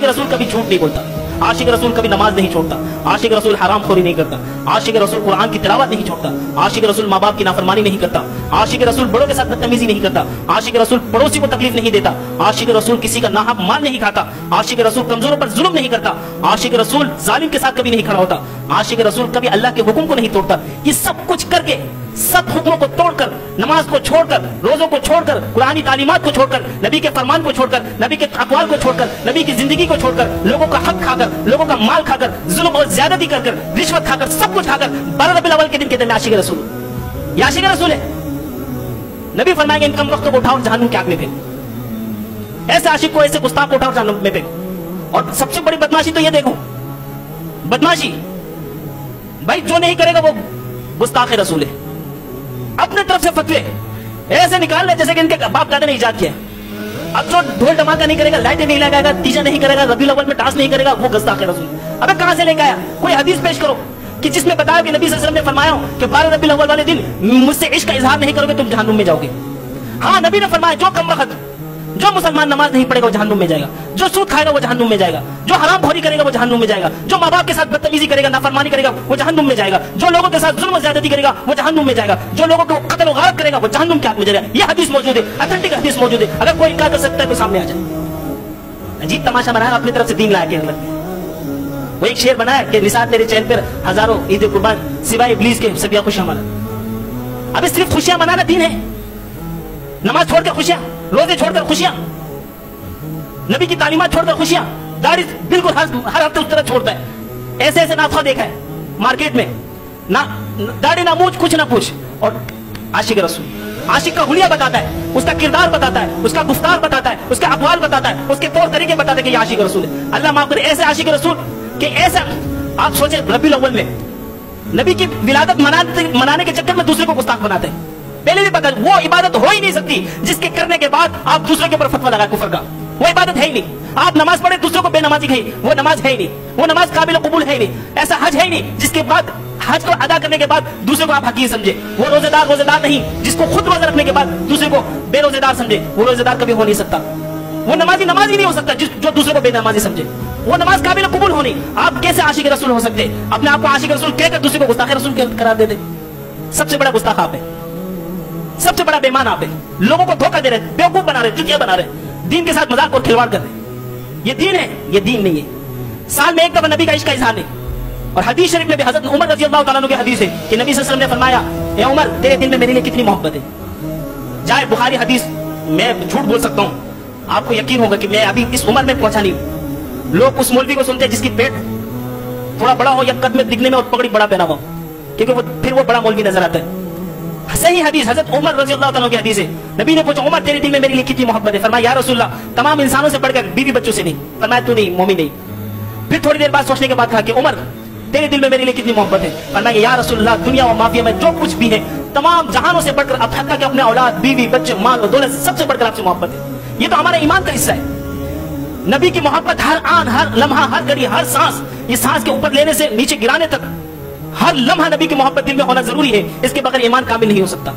रसूल कभी झूठ नहीं बोलता, आशिक रसूल कभी नमाज नहीं छोड़ता, आशिक रसूल हराम खोरी नहीं करता, आशिक रसूल कुरान की तिलावत नहीं छोड़ता, आशिक रसूल माँ बाप की नाफरमानी नहीं करता, आशिक रसूल बड़ों के साथ बदतमीजी नहीं करता, आशिक रसूल पड़ोसी को तकलीफ नहीं देता, आशिक रसूल किसी का नाहक माल नहीं खाता, आशिक रसूल कमजोरों पर जुल्म नहीं करता, आशिक रसूल जालिम के साथ कभी नहीं खड़ा होता, आशिक रसूल कभी अल्लाह के हुक्म को नहीं तोड़ता। ये सब कुछ करके, सब हुक्मों को तोड़कर, नमाज को छोड़कर, रोजों को छोड़कर, कुरानी तालीमात को छोड़कर, नबी के फरमान को छोड़कर, नबी के अक़वाल को छोड़कर, नबी की जिंदगी को छोड़कर, लोगों का हक खाकर, लोगों का माल खाकर, जुल्म और ज्यादती कर, रिश्वत खाकर, सब कुछ खाकर 12 रबीउल अव्वल के दिन कहते हैं आशिक रसूल, ये आशिक रसूल है। नबी फरमाएंगे इन कम वक्त को उठाओ जहन्नुम की आग में फेंको, ऐसे आशिक को, ऐसे गुस्ताख को उठाओ जहन्नुम में फेंको। और सबसे बड़ी बदमाशी तो ये देखो, बदमाशी भाई जो नहीं करेगा वो गुस्ताख रसूल है। अपने तरफ से फतवे ऐसे निकाल ले जैसे कि इनके बाप दादा ने इजाद किया। अब जो ढोल धमाका नहीं करेगा, लाइटें नहीं लगाएगा, डीजे नहीं करेगा, रबीउल अव्वल में डांस नहीं करेगा, वो गुस्ताख रसूल। अबे कहां से लेके आया? कोई हदीस पेश करो कि जिसमें बताया कि नबी सल्लल्लाहु अलैहि वसल्लम ने फरमाया कि 12 रबीउल अव्वल वाले दिन मुझसे इश्क का इजहार नहीं करोगे तुम जहन्नुम में जाओगे। हाँ, नबी ने फरमाया जो कम वक्त, जो मुसलमान नमाज नहीं पढ़ेगा वो जहन्नुम में जाएगा, जो सूद खाएगा वो जहन्नुम में जाएगा, जो हराम खोरी करेगा वो जहन्नुम में जाएगा, जो माँ बाप के साथ बदतमीजी करेगा, नाफरमानी करेगा वो जहन्नुम में जाएगा, जो लोगों के साथ जुल्म और ज्यादती करेगा वो जहन्नुम में जाएगा, जो लोगों को कत्ल और गारत करेगा वो जहन्नुम की आग में जाएगा। ये हदीस मौजूद है, ऑथेंटिक हदीस मौजूद है। अगर कोई इनकार कर सकता है तो सामने आ जाए। अजीब तमाशा बनाया, अपनी तरफ से दीन लाया के वो एक शेर बनाया कि निसार तेरे चैन पर हजारों ईद कुर्बान सिवाय इब्लीस के सबिया खुशियां मना। अभी सिर्फ खुशियां मनाना दीन है? नमाज छोड़कर खुशियां, रोजे छोड़कर खुशियां, नबी की तालीमात छोड़कर खुशियां, दाढ़ी बिल्कुल हर हफ्ते उस तरह छोड़ता है। ऐसे ऐसे नाखा देखा है मार्केट में, ना दाढ़ी ना मूछ, कुछ ना पूछ। और आशिक रसूल, आशिक का हुलिया बताता है, उसका किरदार बताता है, उसका गुफ्तार बताता है, उसका अक़वाल बताता है, उसके तौर तरीके बताता है कि ये आशिक रसूल है। अल्लाह माफ करे ऐसे आशिक रसूल कि ऐसा आप सोचे रबीउल अव्वल में नबी की विलादत मनाने के चक्कर में दूसरे को गुस्ताख बनाते हैं। पहले भी पता, वो इबादत हो ही नहीं सकती जिसके करने के बाद आप दूसरे के ऊपर फतवा लगाए कुफर का। वो इबादत है ही नहीं। आप नमाज पढ़े दूसरों को बेनमाजी कही, वो नमाज है ही नहीं, वो नमाज काबिल कबूल है ही नहीं। ऐसा हज है ही नहीं जिसके बाद, हज को अदा करने के बाद दूसरे को आप हकीर समझे। वो रोजेदार नहीं जिसको खुद रोजा रखने के बाद दूसरे को बेरोजेदार समझे। वो रोजेदार कभी हो नहीं सकता। वो नमाजी नहीं हो सकता जो दूसरे को बेनमाजी समझे। वो नमाज काबिल कबूल होनी। आप कैसे आशिक रसूल हो सकते? अपने आप को आशिक रसूल कहकर दूसरे को गुस्ताख रसूल करार दे दे। सबसे बड़ा गुस्ताख आप है, सबसे बड़ा बेईमान आप है। लोगों को धोखा दे रहे, बेवकूफ बना रहे, चुतिया बना रहे, दीन के साथ मजाक और खिलवाड़ कर रहे। ये दीन है? ये दीन नहीं है। साल में एक दफा नबी का इश्क का इजहार नहीं। और हदीस शरीफ में भी हजरत उमर रज़ी अल्लाह तआला अन्हु की हदीस है कि नबी सल्लल्लाहु अलैहि वसल्लम ने फरमाया, ए उमर तेरे दिल में मेरे लिए कितनी मोहब्बत है। जाए बुखारी हदीस, मैं झूठ बोल सकता हूँ, आपको यकीन होगा कि मैं अभी इस उम्र में पहुंचा नहीं। लोग उस मौलवी को सुनते हैं जिसकी पेट थोड़ा बड़ा हो या कद में दिखने में और पगड़ी बड़ा पहना हो, क्योंकि फिर वो बड़ा मौलवी नजर आता है। सही हदीस, हजरत उमर रज़ी अल्लाह तआला की हदीस है। नबी ने पूछा, उमर तेरे दिल में मेरे लिए कितनी मोहब्बत है? फरमाया, या रसूलल्लाह तमाम इंसानों से बढ़कर, बीवी बच्चों से नहीं। फरमाया, तू नहीं, मोमिन नहीं। फिर थोड़ी देर बाद सोचने के बाद कहा कि उमर तेरे दिल में मेरे लिए कितनी मोहब्बत है? फरमाया, या रसूलल्लाह दुनिया और माफिया में जो कुछ भी है तमाम जहानों से बढ़कर, अब हत्ता कि अपने औलाद, बीवी, बच्चे, माल और दौलत सबसे बढ़कर आपसे मोहब्बत है। ये तो हमारे ईमान का हिस्सा है। नबी की मोहब्बत हर आन, हर लम्हा, हर घड़ी, हर सांस, ये सांस के ऊपर लेने से नीचे गिराने तक हर लम्हा नबी की मोहब्बत दिल में होना जरूरी है। इसके बगैर ईमान कामिल नहीं हो सकता,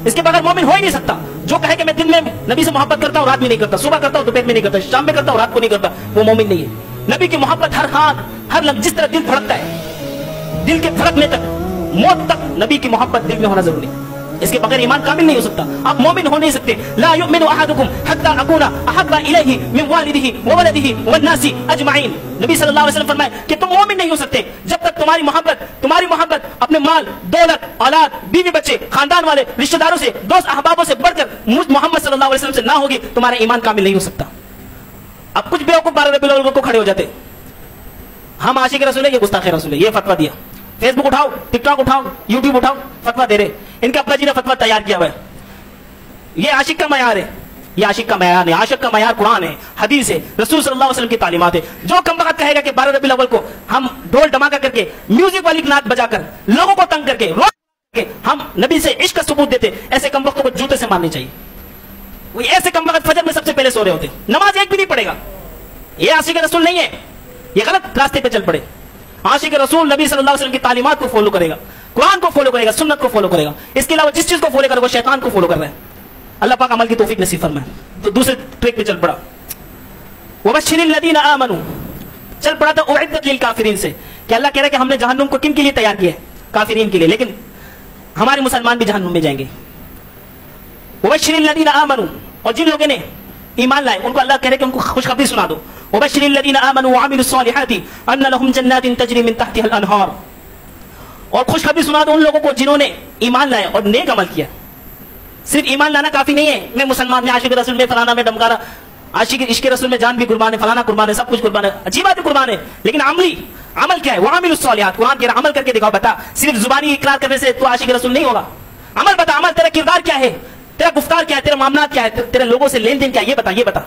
इसके बगैर मोमिन हो ही नहीं सकता। जो कहे कि मैं दिन में नबी से मोहब्बत करता हूँ, रात में नहीं करता, सुबह करता हूँ, दोपहर में नहीं करता, शाम में करता हूँ, रात को नहीं करता, वो मोमिन नहीं है। नबी की मोहब्बत हर हाथ, हर लम्हा, जिस तरह दिल धड़कता है, दिल के धड़कने तक, मौत तक नबी की मोहब्बत दिल में होना जरूरी है। इसके बगैर ईमान कामिल नहीं हो सकता, आप मोमिन हो नहीं सकते। ला युमिनु अहदुकुम हत्ता अकूना अहब्बा इलैहि मिन वालिदिही व वलदिही वन्नासी अजमाइन। नबी सल्लल्लाहु अलैहि वसल्लम फरमाए कि तुम मोमिन नहीं हो सकते जब तक तुम्हारी मोहब्बत अपने माल, दौलत, औलाद, बीवी, बच्चे, खानदान वाले, रिश्तेदारों से, दोस्त अहबाबों से बढ़कर मुझ मोहम्मद सल्लल्लाहु अलैहि वसल्लम से ना होगी, तुम्हारा ईमान कामिल नहीं हो सकता। अब कुछ बेवकूफ 12 रबीउल अव्वल को खड़े हो जाते, हम आशिक रसूल है, ये गुस्ताख रसूल है, ये फतवा दिया। फेसबुक उठाओ, टिकटॉक उठाओ, यूट्यूब उठाओ, फतवा दे रहे। इनका अब्बा जी ने फतवा तैयार किया हुआ है। ये आशिक का मयार है, ये आशिक का मयार नहीं। आशिक का मयार कुरान है, हदीस है, रसूल सल्लल्लाहु अलैहि वसल्लम की तालीमात है। जो कम वक्त कहेगा कि 12 रबीउल अव्वल को हम ढोल धमाका करके, म्यूजिक वाली नात बजाकर, लोगों को तंग करके, रोक के हम नबी से इश्क का सबूत देते, ऐसे कम वक्तों को जूते से मारनी चाहिए। वो ऐसे कम वक्त फजर में सबसे पहले सो रहे होते, नमाज एक भी नहीं पड़ेगा। ये आशिक रसूल नहीं है, ये गलत रास्ते पे चल पड़े। आशिक रसूल नबी सल्लल्लाहु अलैहि वसल्लम की तालीमात को फॉलो करेगा, कुरान को फॉलो करेगा, सुन्नत को फॉलो करेगा। इसके अलावा जिस चीज को फॉलो करेगा वो शैतान को फॉलो कर रहा है। अल्लाह पाक अमल की तौफीक नसीब फरमाए। तो दूसरे ट्रैक पे चल पड़ा। वबश्शिरिल लदीना आमनू, चल पड़ा था उइद्दत लिल काफिरीन से, कि अल्लाह कह रहा है कि हमने जहन्नुम को किन के लिए तैयार किया है? काफिरीन के लिए, लेकिन हमारे मुसलमान भी जहन्नुम में जाएंगे। वबश्शिरिल लदीना आमनू, और जिन लोगों ने ईमान लाए उनको अल्लाह कह रहे कि उनको खुशखबरी सुना दो। वबश्शिरिल लदीना आमनू व अमिलुस सालिहाति अन्ना लहुम जन्नातिन तजरी मिन तहतिहा अल अनहार, और खुशखबरी सुना दो उन लोगों को जिन्होंने ईमान लाए और नेक अमल किया। सिर्फ ईमान लाना काफी नहीं है, मैं मुसलमान में आशिक रसूल में फलाना में डमकारा, आशिक इश्क रसूल में जान भी कुर्बान है, फलाना कुर्बान है, सब कुछ कुर्बान है, अच्छी बात है कुर्बान है, लेकिन अमल क्या है? वो अमिलुस सालिहात, कुरान कह रहा अमल करके दिखाओ। बता, सिर्फ जुबानी इकरार करने से तो आशिक रसूल नहीं होगा। अमल बता, अमल तेरा किरदार क्या है, तेरा गुफ्तार क्या है, तेरा मामला क्या है, तेरे लोगों से लेन देन क्या है, ये बता, ये बता।